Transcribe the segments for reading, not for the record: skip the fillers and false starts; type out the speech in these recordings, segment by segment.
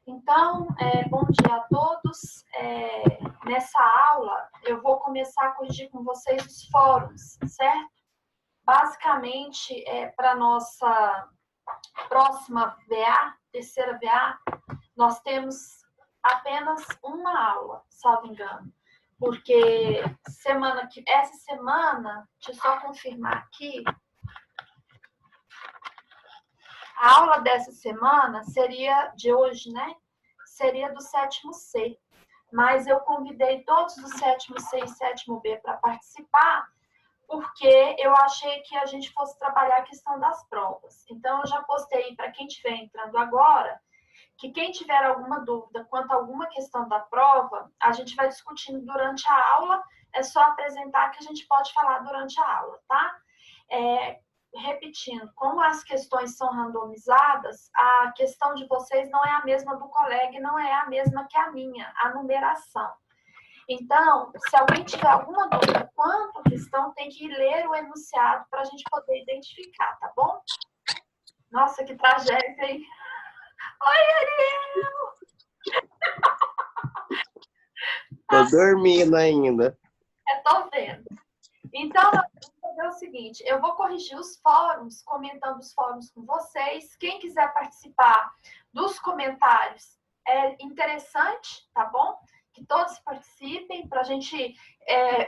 Então, bom dia a todos. Nessa aula, eu vou começar a corrigir com vocês os fóruns, certo? Basicamente, para a nossa próxima VA, terceira VA, nós temos apenas uma aula, salvo engano. Porque essa semana, deixa eu só confirmar aqui, a aula dessa semana seria, de hoje, né? Seria do sétimo C. Mas eu convidei todos do sétimo C e sétimo B para participar, porque eu achei que a gente fosse trabalhar a questão das provas. Então, eu já postei para quem estiver entrando agora, que quem tiver alguma dúvida quanto a alguma questão da prova, a gente vai discutindo durante a aula, é só apresentar que a gente pode falar durante a aula, tá? Repetindo, como as questões são randomizadas, a questão de vocês não é a mesma do colega e não é a mesma que a minha, a numeração. Então, se alguém tiver alguma dúvida quanto à questão, tem que ler o enunciado para a gente poder identificar, tá bom? Nossa, que tragédia, hein? Oi, Ariel! Tô dormindo ainda. Tô vendo. Então, nós vamos fazer o seguinte, eu vou corrigir os fóruns, comentando os fóruns com vocês. Quem quiser participar dos comentários, é interessante, tá bom? Que todos participem para a gente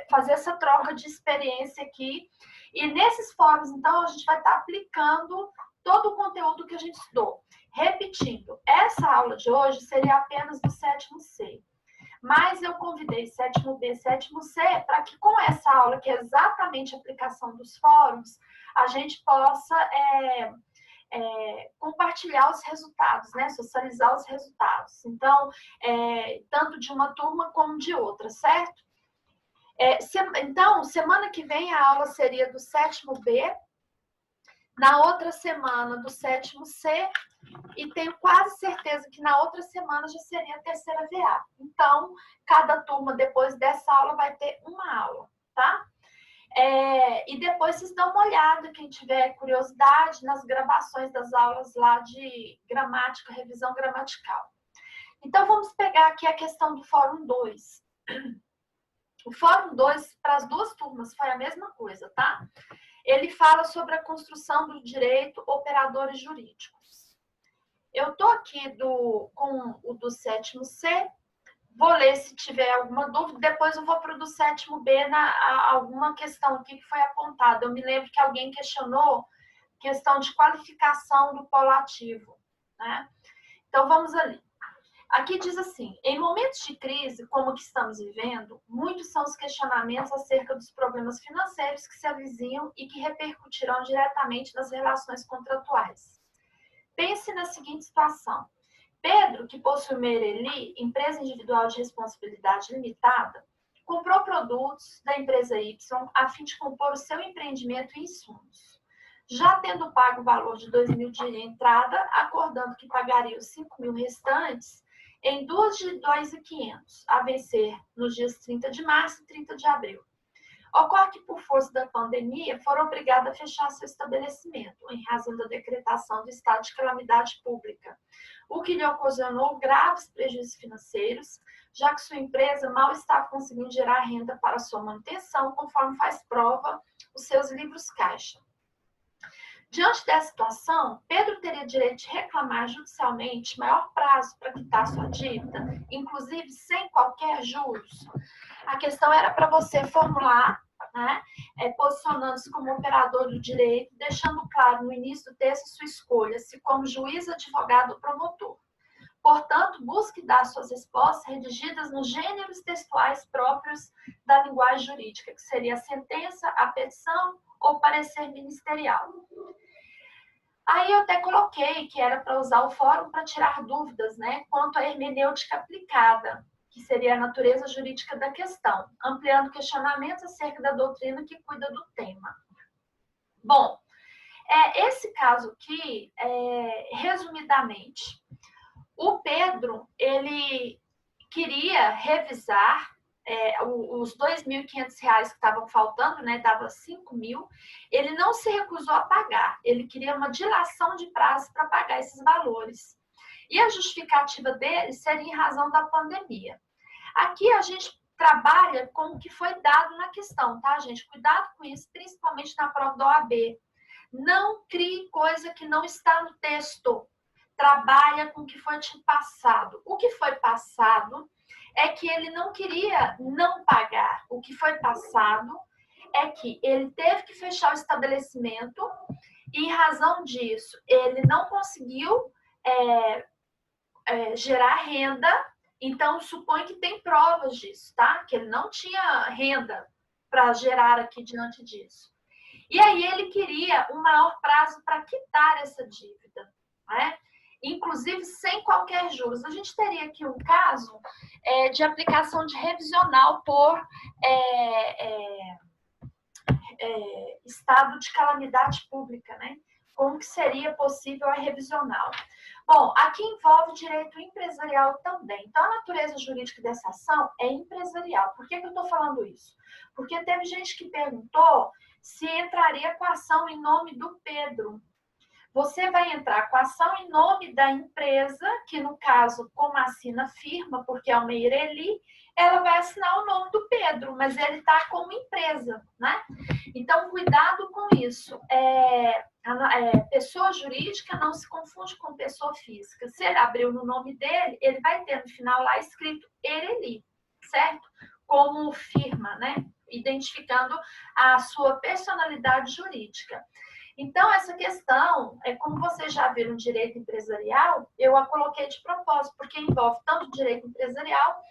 fazer essa troca de experiência aqui. E nesses fóruns, então, a gente vai estar aplicando todo o conteúdo que a gente estudou. Repetindo, essa aula de hoje seria apenas do sétimo C. Mas eu convidei sétimo B, sétimo C, para que com essa aula, que é exatamente a aplicação dos fóruns, a gente possa compartilhar os resultados, né? Socializar os resultados. Então, tanto de uma turma como de outra, certo? Então, semana que vem a aula seria do sétimo B, na outra semana do sétimo C, e tenho quase certeza que na outra semana já seria a terceira VA. Então, cada turma, depois dessa aula, vai ter uma aula, tá? E depois vocês dão uma olhada, quem tiver curiosidade, nas gravações das aulas lá de gramática, revisão gramatical. Então, vamos pegar aqui a questão do Fórum 2. O Fórum 2, para as duas turmas, foi a mesma coisa, tá? Ele fala sobre a construção do direito, operadores jurídicos. Eu estou aqui com o do sétimo C, vou ler se tiver alguma dúvida, depois eu vou para o do sétimo B, alguma questão aqui que foi apontada. Eu me lembro que alguém questionou questão de qualificação do polo ativo, né? Então, vamos ali. Aqui diz assim, em momentos de crise, como o que estamos vivendo, muitos são os questionamentos acerca dos problemas financeiros que se avizinham e que repercutirão diretamente nas relações contratuais. Pense na seguinte situação. Pedro, que possui uma Ereli, empresa individual de responsabilidade limitada, comprou produtos da empresa Y a fim de compor o seu empreendimento em insumos. Já tendo pago o valor de 2.000 de entrada, acordando que pagaria os 5.000 restantes em 2 de 2.500, a vencer nos dias 30 de março e 30 de abril. Ocorre que, por força da pandemia, foram obrigados a fechar seu estabelecimento, em razão da decretação do estado de calamidade pública, o que lhe ocasionou graves prejuízos financeiros, já que sua empresa mal estava conseguindo gerar renda para sua manutenção, conforme faz prova os seus livros caixa. Diante dessa situação, Pedro teria direito de reclamar judicialmente maior prazo para quitar sua dívida, inclusive sem qualquer juros. A questão era para você formular, né, posicionando-se como operador do direito, deixando claro no início do texto sua escolha, se como juiz, advogado ou promotor. Portanto, busque dar suas respostas redigidas nos gêneros textuais próprios da linguagem jurídica, que seria a sentença, a petição ou parecer ministerial. Aí eu até coloquei que era para usar o fórum para tirar dúvidas, né, quanto à hermenêutica aplicada, que seria a natureza jurídica da questão, ampliando questionamentos acerca da doutrina que cuida do tema. Bom, esse caso aqui, resumidamente, o Pedro, ele queria revisar os R$2.500 que estavam faltando, né, dava 5.000, ele não se recusou a pagar, ele queria uma dilação de prazo para pagar esses valores. E a justificativa dele seria em razão da pandemia. Aqui a gente trabalha com o que foi dado na questão, tá, gente? Cuidado com isso, principalmente na prova da OAB. Não crie coisa que não está no texto. Trabalha com o que foi te passado. O que foi passado é que ele não queria não pagar. O que foi passado é que ele teve que fechar o estabelecimento e, em razão disso, ele não conseguiu gerar renda. Então, supõe que tem provas disso, tá? Que ele não tinha renda para gerar aqui diante disso. E aí ele queria um maior prazo para quitar essa dívida, né? Inclusive sem qualquer juros. A gente teria aqui um caso de aplicação de revisional por estado de calamidade pública, né? Como que seria possível a revisional? Bom, aqui envolve direito empresarial também. Então, a natureza jurídica dessa ação é empresarial. Por que eu estou falando isso? Porque teve gente que perguntou se entraria com a ação em nome do Pedro. Você vai entrar com a ação em nome da empresa, que no caso, como assina firma, porque é uma Ireli, ela vai assinar o nome do Pedro, mas ele está como empresa, né? Então, cuidado com isso. Pessoa jurídica não se confunde com pessoa física. Se ele abriu no nome dele, ele vai ter no final lá escrito Ireli, certo? Como firma, né? Identificando a sua personalidade jurídica. Então, essa questão, como vocês já viram direito empresarial, eu a coloquei de propósito, porque envolve tanto direito empresarial,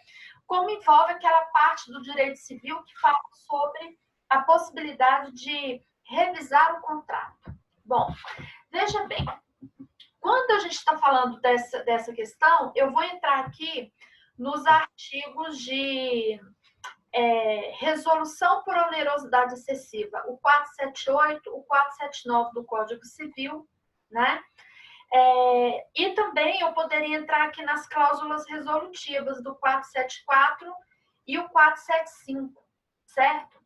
como envolve aquela parte do direito civil que fala sobre a possibilidade de revisar o contrato. Bom, veja bem, quando a gente está falando dessa questão, eu vou entrar aqui nos artigos de resolução por onerosidade excessiva, o 478, o 479 do Código Civil, né? E também eu poderia entrar aqui nas cláusulas resolutivas do 474 e o 475, certo?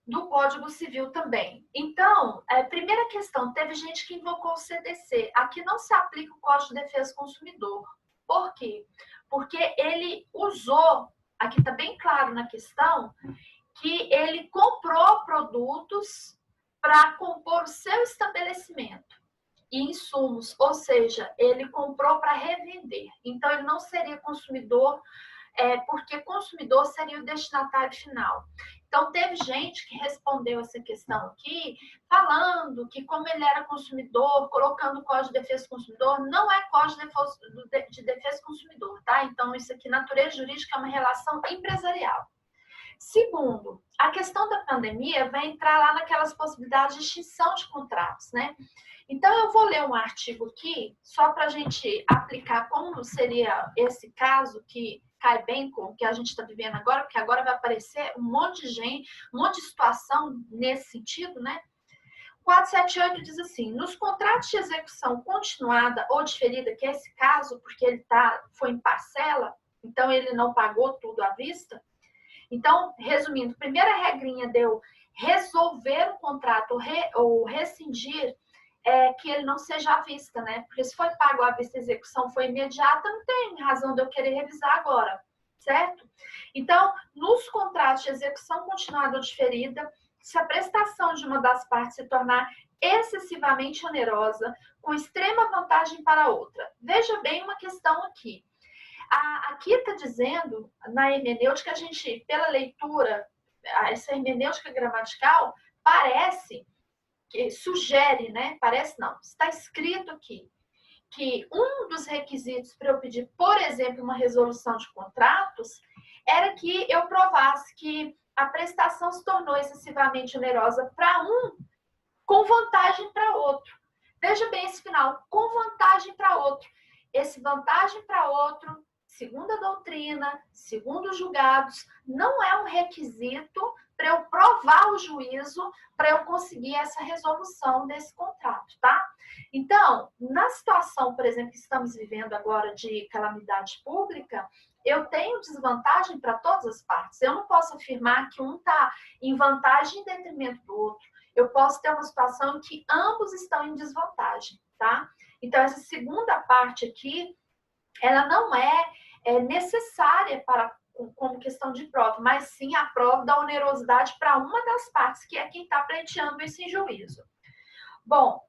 Do Código Civil também. Então, primeira questão, teve gente que invocou o CDC. Aqui não se aplica o Código de Defesa do Consumidor. Por quê? Porque ele usou, aqui está bem claro na questão, que ele comprou produtos para compor o seu estabelecimento e insumos, ou seja, ele comprou para revender. Então, ele não seria consumidor, porque consumidor seria o destinatário final. Então, teve gente que respondeu essa questão aqui, falando que como ele era consumidor, colocando o Código de Defesa do Consumidor, não é Código de Defesa do Consumidor, tá? Então, isso aqui, natureza jurídica, é uma relação empresarial. Segundo, a questão da pandemia vai entrar lá naquelas possibilidades de extinção de contratos, né? Então, eu vou ler um artigo aqui, só para a gente aplicar como seria esse caso, que cai bem com o que a gente está vivendo agora, porque agora vai aparecer um monte de gente, um monte de situação nesse sentido, né? 478 diz assim: nos contratos de execução continuada ou diferida, que é esse caso, porque ele foi em parcela, então ele não pagou tudo à vista. Então, resumindo, primeira regrinha de eu resolver o contrato ou rescindir que ele não seja à vista, né? Porque se foi pago à vista, a execução foi imediata, não tem razão de eu querer revisar agora, certo? Então, nos contratos de execução continuada ou diferida, se a prestação de uma das partes se tornar excessivamente onerosa, com extrema vantagem para a outra. Veja bem uma questão aqui. Aqui está dizendo, na hermenêutica, a gente, pela leitura, essa hermenêutica gramatical, parece, que sugere, né? Parece não, está escrito aqui, que um dos requisitos para eu pedir, por exemplo, uma resolução de contratos, era que eu provasse que a prestação se tornou excessivamente onerosa para um, com vantagem para outro. Veja bem esse final, com vantagem para outro. Esse vantagem para outro, segundo a doutrina, segundo os julgados, não é um requisito para eu provar o juízo, para eu conseguir essa resolução desse contrato, tá? Então, na situação, por exemplo, que estamos vivendo agora de calamidade pública, eu tenho desvantagem para todas as partes. Eu não posso afirmar que um está em vantagem em detrimento do outro. Eu posso ter uma situação em que ambos estão em desvantagem, tá? Então, essa segunda parte aqui ela não é necessária como questão de prova, mas sim a prova da onerosidade para uma das partes, que é quem está pleiteando isso em juízo. Bom,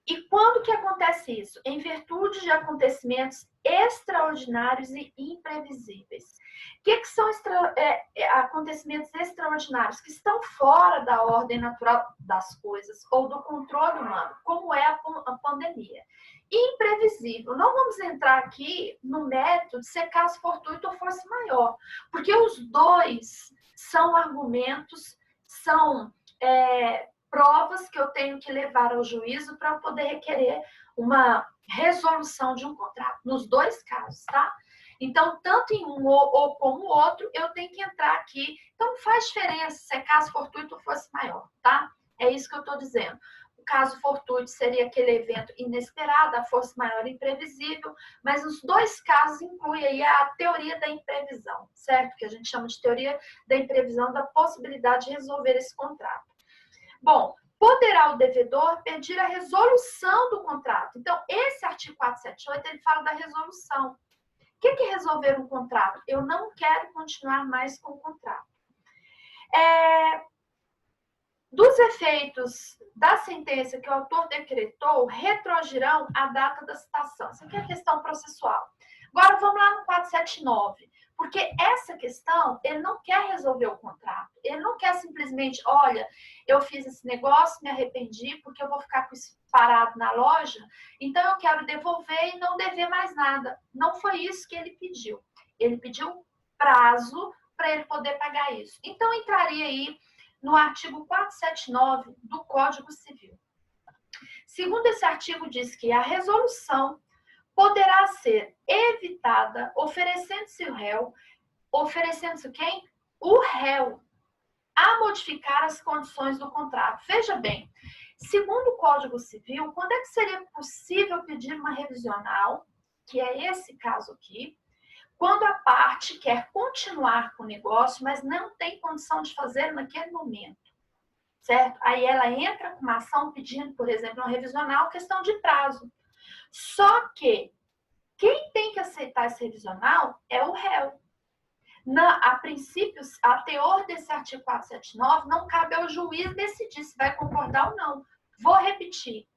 e quando que acontece isso? Em virtude de acontecimentos extraordinários e imprevisíveis. O que são acontecimentos extraordinários? Que estão fora da ordem natural das coisas ou do controle humano, como é a pandemia. E imprevisível. Não vamos entrar aqui no mérito de ser caso fortuito ou força maior, porque os dois são argumentos, são provas que eu tenho que levar ao juízo para poder requerer uma resolução de um contrato, nos dois casos, tá? Então, tanto em um ou como outro, eu tenho que entrar aqui. Então, não faz diferença se é caso fortuito ou fosse maior, tá? É isso que eu estou dizendo. O caso fortuito seria aquele evento inesperado, a força maior imprevisível, mas os dois casos incluem aí a teoria da imprevisão, certo? Que a gente chama de teoria da imprevisão, da possibilidade de resolver esse contrato. Bom, poderá o devedor pedir a resolução do contrato. Então, esse artigo 478, ele fala da resolução. O que é resolver um contrato? Eu não quero continuar mais com o contrato. Dos efeitos da sentença que o autor decretou, retroagirão a data da citação. Isso aqui é questão processual. Agora, vamos lá no 479. Porque essa questão, ele não quer resolver o contrato. Ele não quer simplesmente, olha, eu fiz esse negócio, me arrependi, porque eu vou ficar com isso parado na loja, então eu quero devolver e não dever mais nada. Não foi isso que ele pediu. Ele pediu prazo para ele poder pagar isso. Então, entraria aí no artigo 479 do Código Civil. Segundo esse artigo, diz que a resolução poderá ser evitada oferecendo-se o réu, oferecendo-se quem? O réu, a modificar as condições do contrato. Veja bem, segundo o Código Civil, quando é que seria possível pedir uma revisional, que é esse caso aqui, quando a parte quer continuar com o negócio, mas não tem condição de fazer naquele momento, certo? Aí ela entra com uma ação pedindo, por exemplo, uma revisional, questão de prazo. Só que quem tem que aceitar esse revisional é o réu. A princípio, a teor desse artigo 479, não cabe ao juiz decidir se vai concordar ou não. Vou repetir.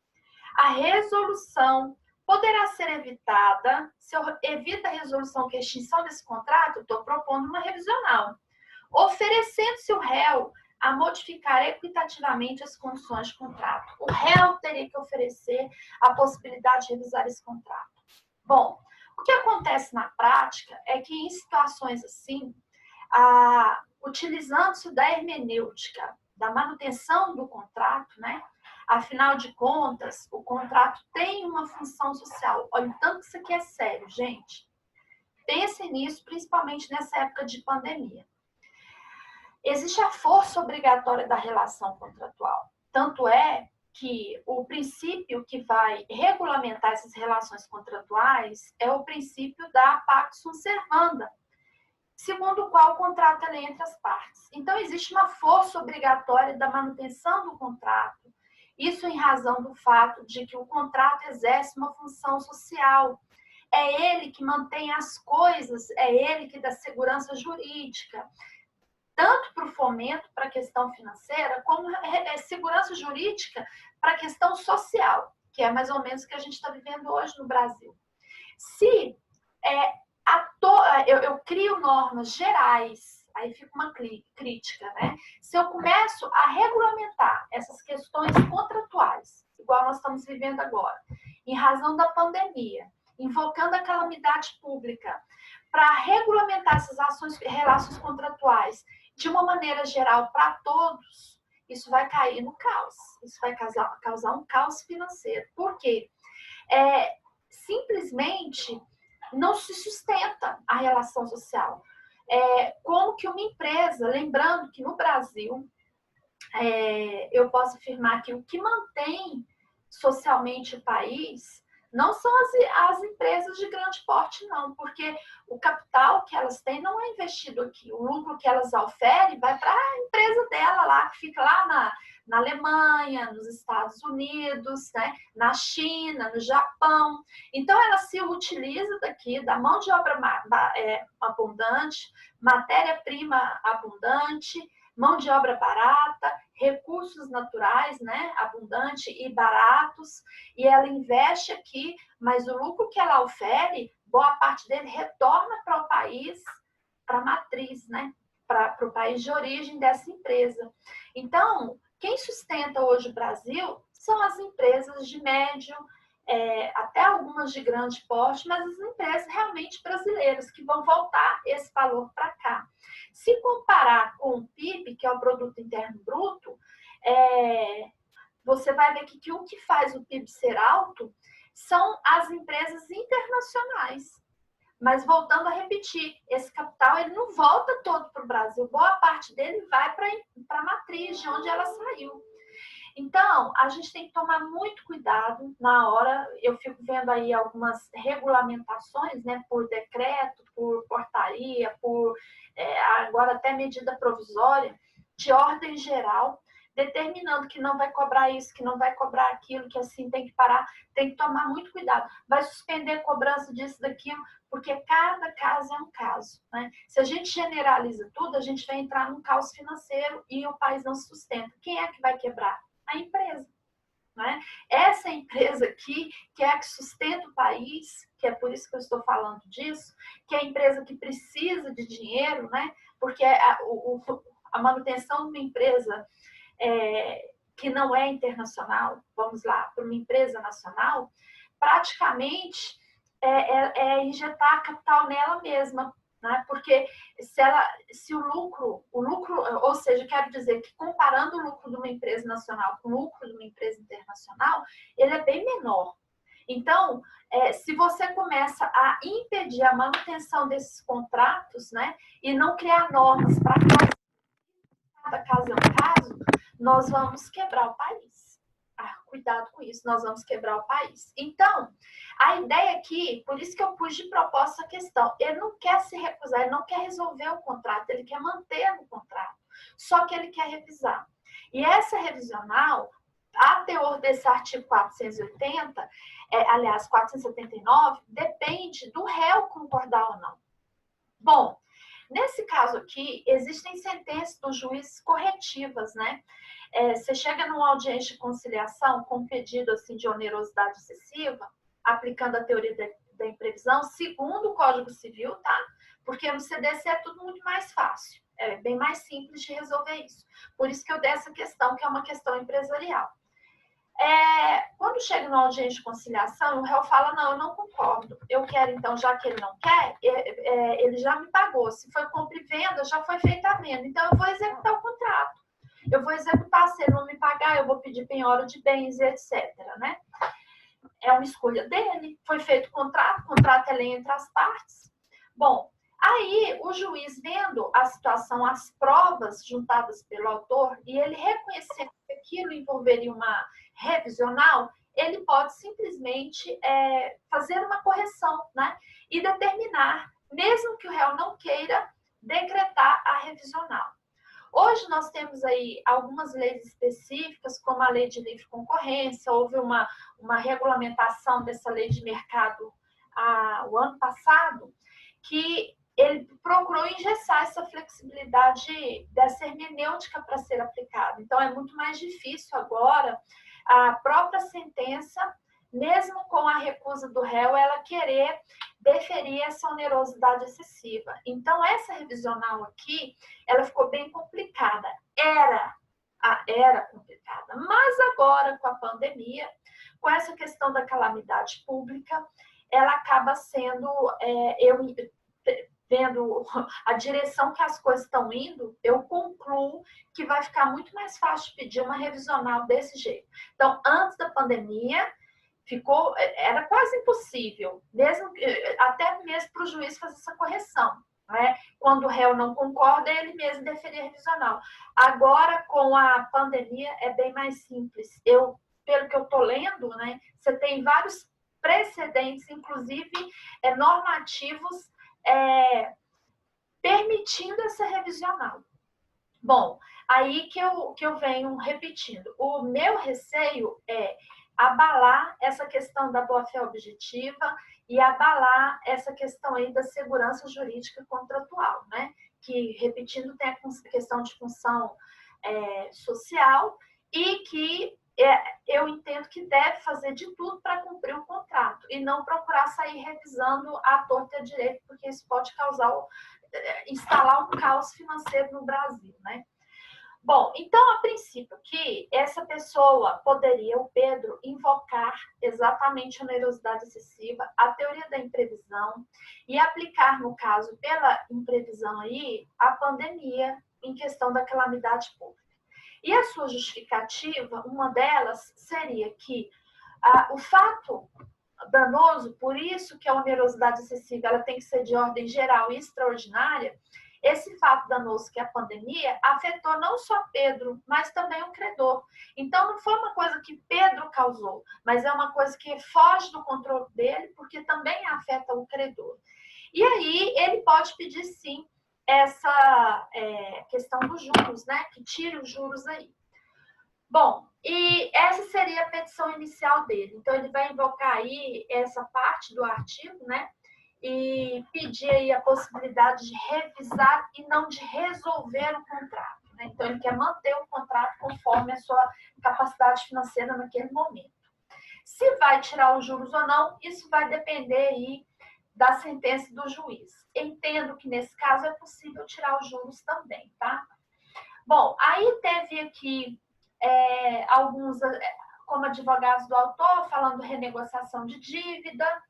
A resolução poderá ser evitada, se eu evito a resolução que é a extinção desse contrato, estou propondo uma revisional, oferecendo-se o réu a modificar equitativamente as condições de contrato. O réu teria que oferecer a possibilidade de revisar esse contrato. Bom, o que acontece na prática é que em situações assim, utilizando-se da hermenêutica, da manutenção do contrato, né? Afinal de contas, o contrato tem uma função social. Olha, tanto que isso aqui é sério, gente. Pensem nisso, principalmente nessa época de pandemia. Existe a força obrigatória da relação contratual. Tanto é que o princípio que vai regulamentar essas relações contratuais é o princípio da pax sunt servanda, segundo o qual o contrato é entre as partes. Então, existe uma força obrigatória da manutenção do contrato, isso em razão do fato de que o contrato exerce uma função social. É ele que mantém as coisas, é ele que dá segurança jurídica, tanto para o fomento, para a questão financeira, como segurança jurídica para a questão social, que é mais ou menos o que a gente está vivendo hoje no Brasil. Se eu crio normas gerais, aí fica uma crítica, né? Se eu começo a regulamentar essas questões contratuais, igual nós estamos vivendo agora, em razão da pandemia, invocando a calamidade pública, para regulamentar essas relações contratuais de uma maneira geral para todos, isso vai cair no caos. Isso vai causar um caos financeiro. Por quê? Simplesmente não se sustenta a relação social. Como que uma empresa, lembrando que no Brasil, eu posso afirmar que o que mantém socialmente o país Não são as empresas de grande porte, não, porque o capital que elas têm não é investido aqui. O lucro que elas oferem vai para a empresa dela lá, que fica lá na Alemanha, nos Estados Unidos, né? Na China, no Japão. Então, ela se utiliza daqui, da mão de obra abundante, matéria-prima abundante, mão de obra barata, recursos naturais, né, abundante e baratos, e ela investe aqui, mas o lucro que ela ofere, boa parte dele retorna para o país, para a matriz, né, para o país de origem dessa empresa. Então, quem sustenta hoje o Brasil são as empresas de médio, até algumas de grande porte, mas as empresas realmente brasileiras que vão voltar esse valor para cá. Se comparar com o PIB, que é o Produto Interno Bruto, você vai ver que o que faz o PIB ser alto são as empresas internacionais. Mas voltando a repetir, esse capital ele não volta todo para o Brasil, boa parte dele vai para a matriz, de onde ela saiu. Então, a gente tem que tomar muito cuidado na hora, eu fico vendo aí algumas regulamentações, né, por decreto, por portaria, agora até medida provisória, de ordem geral, determinando que não vai cobrar isso, que não vai cobrar aquilo, que assim tem que parar, tem que tomar muito cuidado. Vai suspender cobrança disso, daquilo, porque cada caso é um caso, né? Se a gente generaliza tudo, a gente vai entrar num caos financeiro e o país não se sustenta. Quem é que vai quebrar? A empresa, né? Essa empresa aqui, que é a que sustenta o país, que é por isso que eu estou falando disso, que é a empresa que precisa de dinheiro, né? Porque a manutenção de uma empresa que não é internacional, vamos lá, para uma empresa nacional, praticamente é injetar capital nela mesma, né? Porque se o lucro, ou seja, quero dizer que comparando o lucro de uma empresa nacional com o lucro de uma empresa internacional, ele é bem menor. Então, se você começa a impedir a manutenção desses contratos, né, e não criar normas para cada caso é um caso, nós vamos quebrar o país. Cuidado com isso, nós vamos quebrar o país. Então, a ideia aqui, por isso que eu pus de proposta a questão, ele não quer se recusar, ele não quer resolver o contrato, ele quer manter o contrato, só que ele quer revisar. E essa revisional, a teor desse artigo 480, aliás, 479, depende do réu concordar ou não. Bom, nesse caso aqui, existem sentenças do juiz corretivas, né? Você chega numa audiência de conciliação com um pedido assim, de onerosidade excessiva, aplicando a teoria da imprevisão, segundo o Código Civil, tá? Porque no CDC é tudo muito mais fácil, é bem mais simples de resolver isso. Por isso que eu dei essa questão, que é uma questão empresarial. Quando chega numa audiência de conciliação, o réu fala, não, eu não concordo. Eu quero, então, já que ele não quer, ele já me pagou. Se foi compra e venda, já foi feita a venda. Então, eu vou executar o contrato. Eu vou executar, se ele não me pagar, eu vou pedir penhora de bens, etc. Né? É uma escolha dele. Foi feito o contrato é lei entre as partes. Bom, aí o juiz, vendo a situação, as provas juntadas pelo autor, e ele reconhecendo que aquilo envolveria uma revisional, ele pode simplesmente fazer uma correção, né? E determinar, mesmo que o réu não queira, decretar a revisional. Hoje nós temos aí algumas leis específicas, como a lei de livre concorrência, houve uma regulamentação dessa lei de mercado o ano passado, que ele procurou engessar essa flexibilidade dessa hermenêutica para ser aplicada. Então, é muito mais difícil agora a própria sentença, mesmo com a recusa do réu, ela querer deferir essa onerosidade excessiva. Então, essa revisional aqui, ela ficou bem complicada. Era complicada, mas agora, com a pandemia, com essa questão da calamidade pública, ela acaba sendo, vendo a direção que as coisas estão indo, eu concluo que vai ficar muito mais fácil pedir uma revisional desse jeito. Então, antes da pandemia, era quase impossível, até mesmo para o juiz fazer essa correção. Né? Quando o réu não concorda, ele mesmo deferir revisional. Agora, com a pandemia, é bem mais simples. Pelo que eu estou lendo, né, você tem vários precedentes, inclusive normativos, permitindo essa revisional. Bom, aí que eu venho repetindo. O meu receio é abalar essa questão da boa-fé objetiva e abalar essa questão aí da segurança jurídica contratual, né? Que, repetindo, tem a questão de função social e que eu entendo que deve fazer de tudo para cumprir o contrato e não procurar sair revisando à torta e à direita, porque isso pode instalar um caos financeiro no Brasil, né? Bom, então, a princípio, que essa pessoa poderia, o Pedro, invocar exatamente a onerosidade excessiva, a teoria da imprevisão e aplicar, no caso, pela imprevisão aí, a pandemia em questão da calamidade pública. E a sua justificativa, uma delas, seria que o fato danoso, por isso que a onerosidade excessiva ela tem que ser de ordem geral e extraordinária, esse fato danoso que é a pandemia afetou não só Pedro, mas também o credor. Então, não foi uma coisa que Pedro causou, mas é uma coisa que foge do controle dele, porque também afeta o credor. E aí, ele pode pedir, sim, essa questão dos juros, né? Que tire os juros aí. Bom, e essa seria a petição inicial dele. Então, ele vai invocar aí essa parte do artigo, né? E pedir aí a possibilidade de revisar e não de resolver o contrato, né? Então, ele quer manter o contrato conforme a sua capacidade financeira naquele momento. Se vai tirar os juros ou não, isso vai depender aí da sentença do juiz. Entendo que, nesse caso, é possível tirar os juros também, tá? Bom, aí teve aqui alguns, como advogados do autor, falando renegociação de dívida,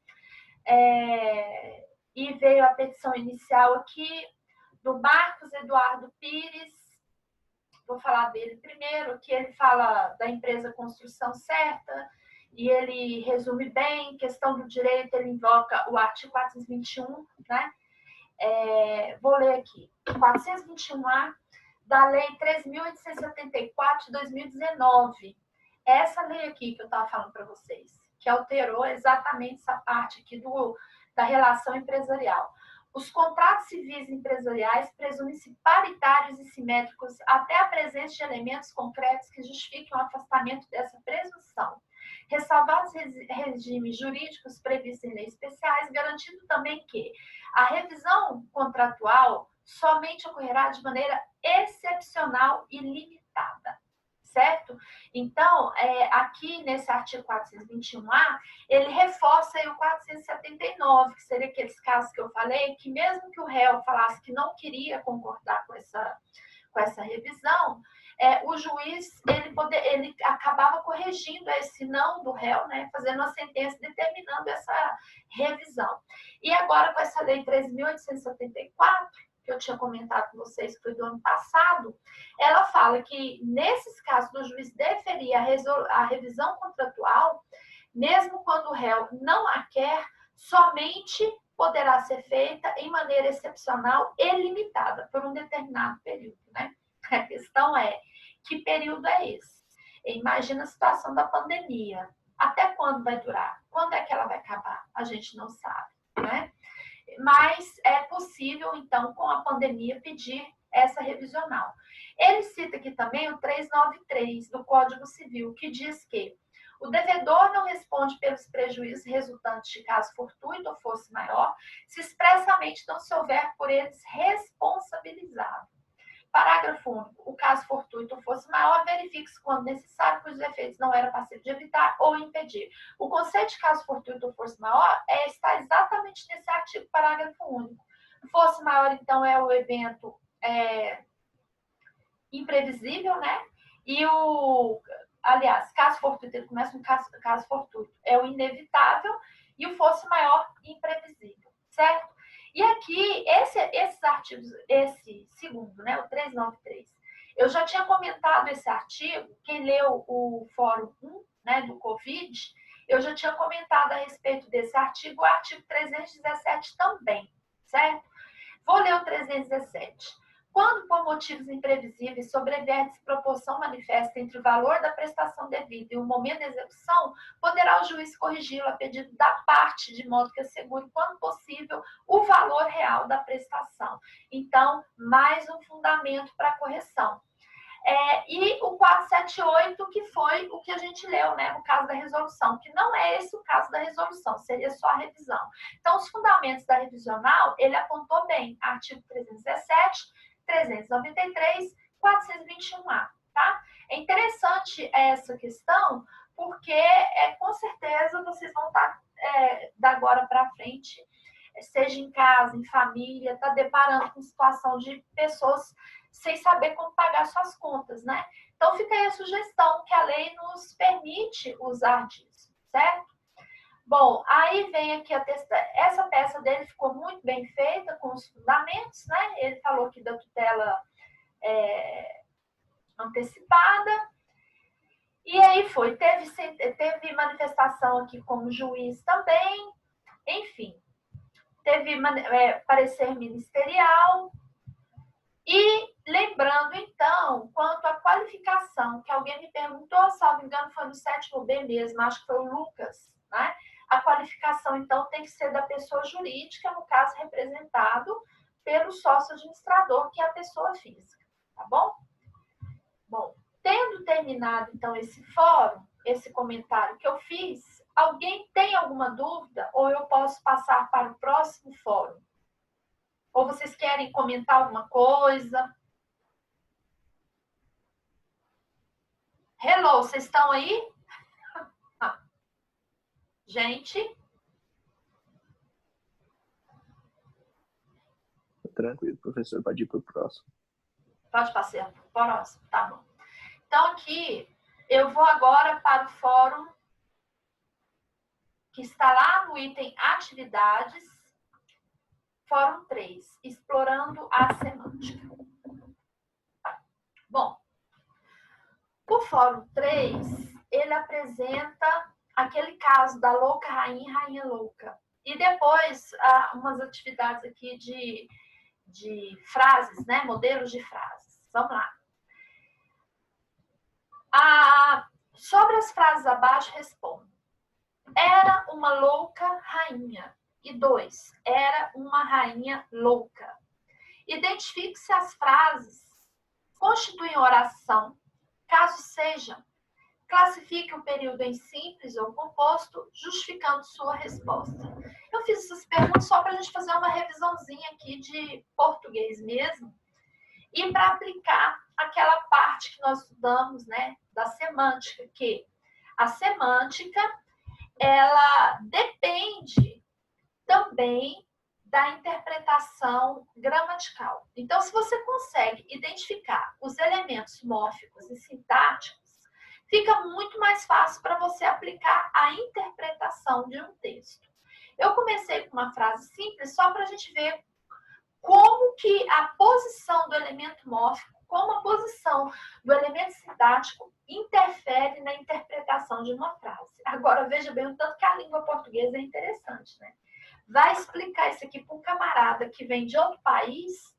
e veio a petição inicial aqui do Marcos Eduardo Pires. Vou falar dele primeiro, que ele fala da empresa Construção Certa, e ele resume bem, questão do direito, ele invoca o artigo 421, né? Vou ler aqui, 421A da Lei 3.874 de 2019. Essa lei aqui que eu estava falando para vocês, que alterou exatamente essa parte aqui da relação empresarial. Os contratos civis empresariais presumem-se paritários e simétricos até a presença de elementos concretos que justifiquem o afastamento dessa presunção, ressalvados regimes jurídicos previstos em leis especiais, garantindo também que a revisão contratual somente ocorrerá de maneira excepcional e limitada, certo? Então, aqui nesse artigo 421A, ele reforça aí o 479, que seria aqueles casos que eu falei, que mesmo que o réu falasse que não queria concordar com essa revisão, o juiz ele acabava corrigindo esse não do réu, né, fazendo uma sentença determinando essa revisão. E agora, com essa lei 3.874, que eu tinha comentado com vocês, que foi do ano passado, ela fala que, nesses casos do juiz deferir a revisão contratual, mesmo quando o réu não a quer, somente poderá ser feita em maneira excepcional e limitada, por um determinado período, né? A questão é, que período é esse? Imagina a situação da pandemia. Até quando vai durar? Quando é que ela vai acabar? A gente não sabe, né? Mas é possível, então, com a pandemia, pedir essa revisional. Ele cita aqui também o 393 do Código Civil, que diz que o devedor não responde pelos prejuízos resultantes de caso fortuito ou fosse maior, se expressamente não se houver por eles responsabilizado. Parágrafo único. O caso fortuito ou fosse maior, verifique-se quando necessário, cujos efeitos não era passível de evitar ou impedir. O conceito de caso fortuito ou fosse maior está exatamente nesse artigo, parágrafo único. Fosse maior, então, é o evento imprevisível, né? E aliás, caso fortuito, ele começa com caso fortuito, é o inevitável, e o fosse maior, imprevisível, certo? E aqui, esses artigos, esse segundo, né, o 393, eu já tinha comentado esse artigo, quem leu o Fórum 1, né, do Covid, eu já tinha comentado a respeito desse artigo, o artigo 317 também, certo? Vou ler o 317. Quando, por motivos imprevisíveis, sobrevier desproporção manifesta entre o valor da prestação devida e o momento da execução, poderá o juiz corrigi-lo a pedido da parte, de modo que assegure, quando possível, o valor real da prestação. Então, mais um fundamento para a correção. E o 478, que foi o que a gente leu, né, no caso da resolução, que não é esse o caso da resolução, seria só a revisão. Então, os fundamentos da revisional, ele apontou bem, artigo 317, 393, 421A, tá? É interessante essa questão, porque com certeza vocês vão estar, da agora para frente, seja em casa, em família, está deparando com situação de pessoas sem saber como pagar suas contas, né? Então, fica aí a sugestão que a lei nos permite usar disso, certo? Bom, aí vem aqui essa peça dele ficou muito bem feita com os fundamentos, né? Ele falou aqui da tutela antecipada. E aí teve manifestação aqui como juiz também, enfim, teve parecer ministerial. E lembrando, então, quanto à qualificação, que alguém me perguntou, salvo engano, foi no 7º B mesmo, acho que foi o Lucas, né? A qualificação, então, tem que ser da pessoa jurídica, no caso, representado pelo sócio administrador, que é a pessoa física, tá bom? Bom, tendo terminado, então, esse fórum, esse comentário que eu fiz, alguém tem alguma dúvida? Ou eu posso passar para o próximo fórum? Ou vocês querem comentar alguma coisa? Hello, vocês estão aí? Gente? Tranquilo, professor, pode ir para o próximo. Pode passar para o próximo, tá bom. Então, aqui, eu vou agora para o fórum que está lá no item atividades, fórum 3, explorando a semântica. Bom, o fórum 3, ele apresenta aquele caso da louca rainha e rainha louca. E depois, umas atividades aqui de frases, né? Modelos de frases. Vamos lá. Sobre as frases abaixo, respondo. Era uma louca rainha. E 2. Era uma rainha louca. Identifique se as frases constituem oração. Caso sejam, classifique o período em simples ou composto, justificando sua resposta. Eu fiz essas perguntas só para a gente fazer uma revisãozinha aqui de português mesmo e para aplicar aquela parte que nós estudamos, né, da semântica, que a semântica, ela depende também da interpretação gramatical. Então, se você consegue identificar os elementos mórficos e sintáticos, fica muito mais fácil para você aplicar a interpretação de um texto. Eu comecei com uma frase simples só para a gente ver como que a posição do elemento mórfico, como a posição do elemento sintático interfere na interpretação de uma frase. Agora, veja bem o tanto que a língua portuguesa é interessante, né? Vai explicar isso aqui para um camarada que vem de outro país,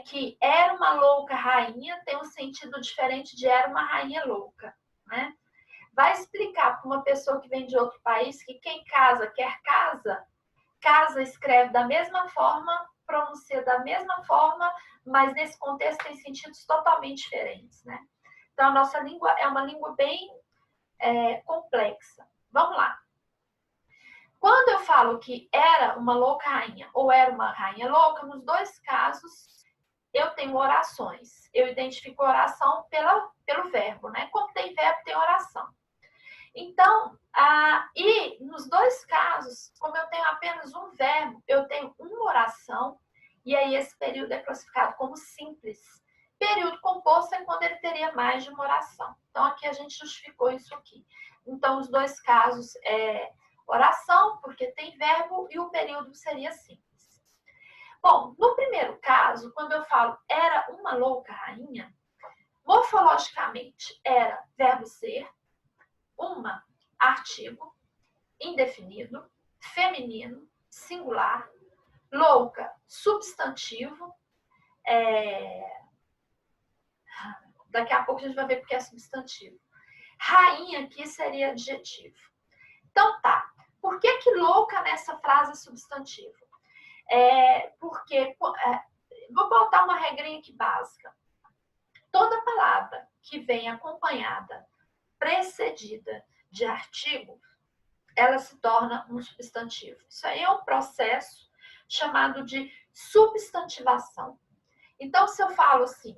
que era uma louca rainha, tem um sentido diferente de era uma rainha louca, né? Vai explicar para uma pessoa que vem de outro país que quem casa quer casa, casa escreve da mesma forma, pronuncia da mesma forma, mas nesse contexto tem sentidos totalmente diferentes, né? Então, a nossa língua é uma língua bem complexa. Vamos lá. Quando eu falo que era uma louca rainha ou era uma rainha louca, nos dois casos eu tenho orações. Eu identifico a oração pelo verbo, né? Como tem verbo, tem oração. Então, e nos dois casos, como eu tenho apenas um verbo, eu tenho uma oração, e aí esse período é classificado como simples. Período composto é quando ele teria mais de uma oração. Então, aqui a gente justificou isso aqui. Então, os dois casos oração, porque tem verbo, e o período seria simples. Bom, no primeiro caso, quando eu falo era uma louca rainha, morfologicamente era verbo ser, uma, artigo, indefinido, feminino, singular, louca, substantivo, Daqui a pouco a gente vai ver porque é substantivo. Rainha aqui seria adjetivo. Então tá. Por que louca nessa frase é substantivo? Porque vou botar uma regrinha aqui básica. Toda palavra que vem acompanhada, precedida de artigo, ela se torna um substantivo. Isso aí é um processo chamado de substantivação. Então, se eu falo assim,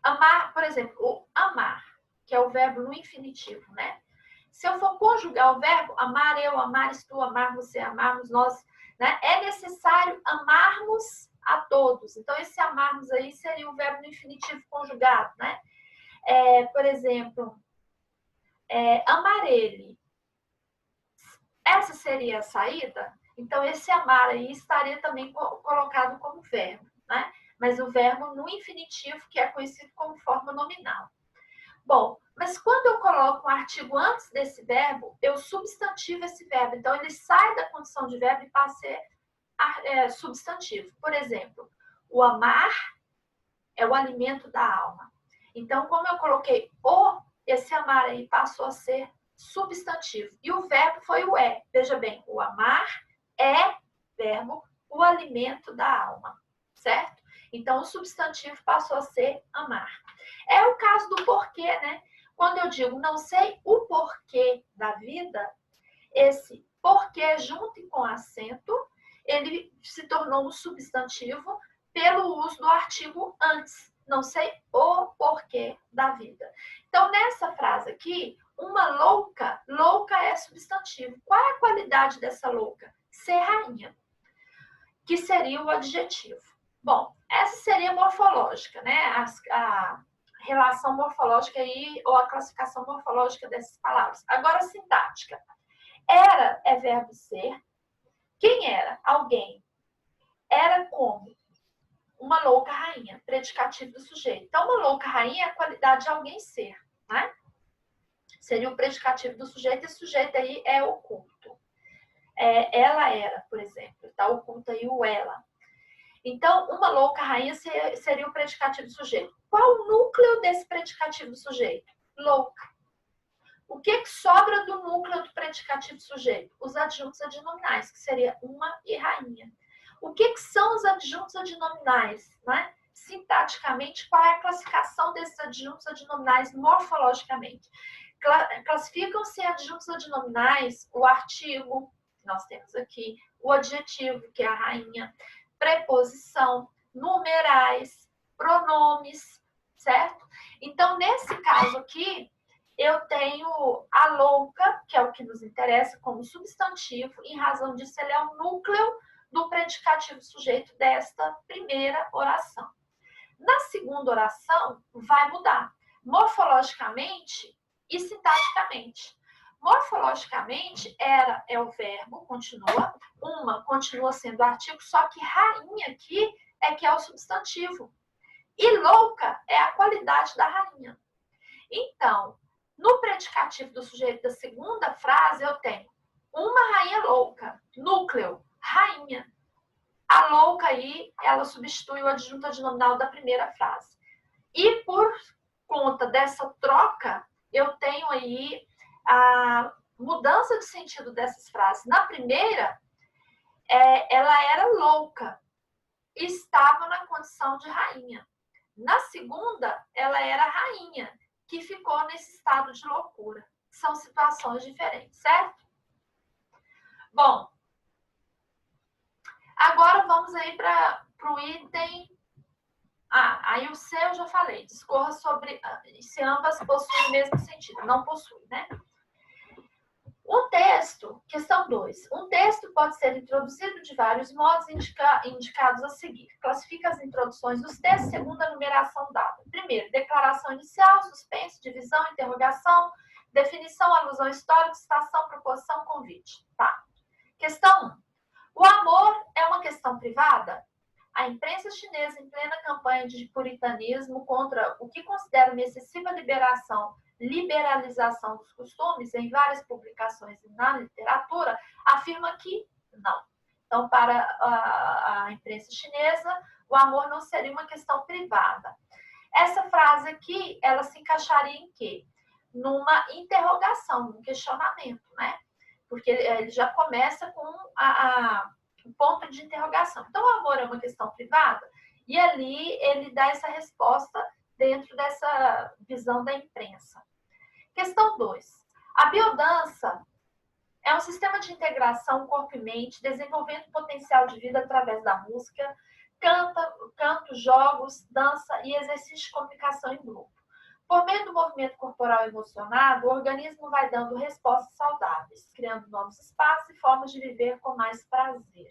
amar, por exemplo, o amar, que é o verbo no infinitivo, né? Se eu for conjugar o verbo amar eu, amares tu, amar você, amarmos nós, né? É necessário amarmos a todos. Então, esse amarmos aí seria o verbo no infinitivo conjugado, né? Por exemplo, amar ele. Essa seria a saída? Então, esse amar aí estaria também colocado como verbo, né? Mas o verbo no infinitivo, que é conhecido como forma nominal. Bom, mas quando eu coloco um artigo antes desse verbo, eu substantivo esse verbo. Então, ele sai da condição de verbo e passa a ser substantivo. Por exemplo, o amar é o alimento da alma. Então, como eu coloquei esse amar aí passou a ser substantivo. E o verbo foi o é. Veja bem, o amar é verbo, o alimento da alma, certo? Então, o substantivo passou a ser amar. É o caso do porquê, né? Quando eu digo não sei o porquê da vida, esse porquê junto e com acento, ele se tornou um substantivo pelo uso do artigo antes. Não sei o porquê da vida. Então, nessa frase aqui, uma louca, louca é substantivo. Qual é a qualidade dessa louca? Ser rainha, que seria o adjetivo. Bom, essa seria morfológica, né? A relação morfológica aí, ou a classificação morfológica dessas palavras. Agora, sintática. Era é verbo ser. Quem era? Alguém. Era como? Uma louca rainha, predicativo do sujeito. Então, uma louca rainha é a qualidade de alguém ser, né? Seria o predicativo do sujeito, esse sujeito aí é oculto. Ela era, por exemplo, está oculto aí o ela. Então, uma louca rainha seria o predicativo do sujeito. Qual o núcleo desse predicativo do sujeito? Louca. O que sobra do núcleo do predicativo do sujeito? Os adjuntos adnominais, que seria uma e rainha. O que são os adjuntos adnominais, né? Sintaticamente, qual é a classificação desses adjuntos adnominais morfologicamente? Classificam-se adjuntos adnominais o artigo, que nós temos aqui, o adjetivo, que é a rainha, preposição, numerais, pronomes, certo? Então, nesse caso aqui, eu tenho a louca, que é o que nos interessa, como substantivo, em razão disso, ele é o núcleo do predicativo sujeito desta primeira oração. Na segunda oração, vai mudar morfologicamente e sintaticamente. Morfologicamente, é o verbo, continua, uma continua sendo artigo, só que rainha aqui é que é o substantivo. E louca é a qualidade da rainha. Então, no predicativo do sujeito da segunda frase, eu tenho uma rainha louca, núcleo, rainha. A louca aí, ela substitui o adjunto adnominal da primeira frase. E por conta dessa troca, eu tenho aí a mudança de sentido dessas frases. Na primeira, ela era louca, estava na condição de rainha. Na segunda, ela era rainha, que ficou nesse estado de loucura. São situações diferentes, certo? Bom, agora vamos aí para o item... aí o C eu já falei. Discorra sobre se ambas possuem o mesmo sentido. Não possui, né? Um texto, questão 2. Um texto pode ser introduzido de vários modos indicados a seguir. Classifica as introduções dos textos segundo a numeração dada. Primeiro, declaração inicial, suspense, divisão, interrogação, definição, alusão histórica, citação, proposição, convite. Tá. Questão 1. O amor é uma questão privada? A imprensa chinesa, em plena campanha de puritanismo contra o que considera uma excessiva liberação liberalização dos costumes, em várias publicações na literatura, afirma que não. Então, para a imprensa chinesa, o amor não seria uma questão privada. Essa frase aqui, ela se encaixaria em quê? Numa interrogação, num questionamento, né? Porque ele já começa com um ponto de interrogação. Então, o amor é uma questão privada? E ali ele dá essa resposta dentro dessa visão da imprensa. Questão 2. A biodança é um sistema de integração corpo e mente, desenvolvendo potencial de vida através da música, canto, jogos, dança e exercício de comunicação em grupo. Por meio do movimento corporal emocionado, o organismo vai dando respostas saudáveis, criando novos espaços e formas de viver com mais prazer.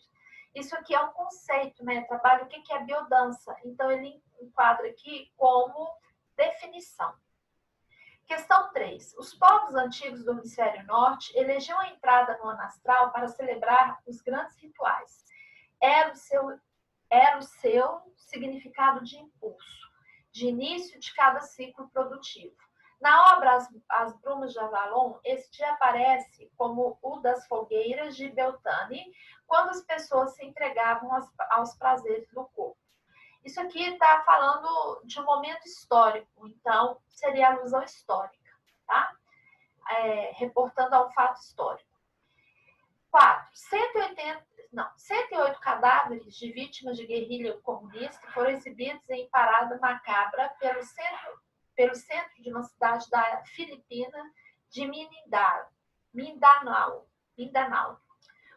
Isso aqui é um conceito, né? Trabalho o que é biodança. Então, ele enquadra aqui como definição. Questão 3. Os povos antigos do hemisfério norte elegiam a entrada no ano astral para celebrar os grandes rituais. Era o seu significado de impulso, de início de cada ciclo produtivo. Na obra As Brumas de Avalon, esse dia aparece como o das fogueiras de Beltane, quando as pessoas se entregavam aos prazeres do corpo. Isso aqui está falando de um momento histórico, então seria alusão histórica, tá? Reportando a um fato histórico. 4. 108 cadáveres de vítimas de guerrilha comunista foram exibidos em parada macabra pelo centro de uma cidade da Filipina de Mindanao.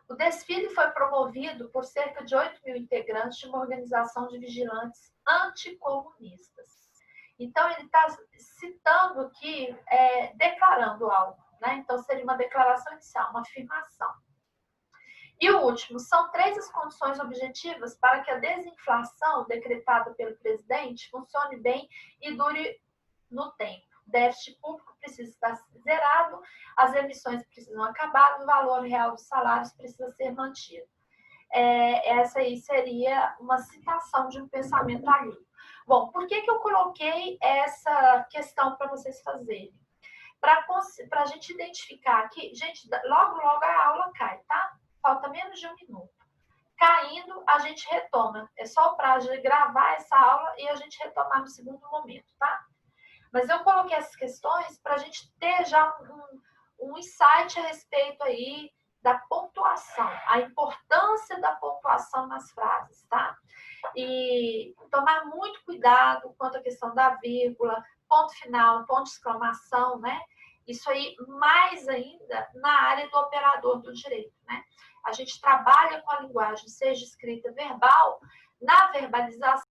O desfile foi promovido por cerca de 8.000 integrantes de uma organização de vigilantes anticomunistas. Então, ele está citando aqui, declarando algo, né? Então, seria uma declaração inicial, uma afirmação. E o último, são 3 as condições objetivas para que a desinflação decretada pelo presidente funcione bem e dure no tempo. O déficit público precisa estar zerado, as emissões precisam acabar, o valor real dos salários precisa ser mantido. Essa aí seria uma citação de um pensamento ali. Bom, por que eu coloquei essa questão para vocês fazerem? Para a gente identificar aqui, gente, logo a aula cai, tá? Falta menos de 1 minuto. Caindo, a gente retoma. É só o prazo de gravar essa aula e a gente retomar no segundo momento, tá? Mas eu coloquei essas questões para a gente ter já um insight a respeito aí da pontuação, a importância da pontuação nas frases, tá? E tomar muito cuidado quanto à questão da vírgula, ponto final, ponto de exclamação, né? Isso aí, mais ainda, na área do operador do direito, né? A gente trabalha com a linguagem, seja escrita verbal, na verbalização,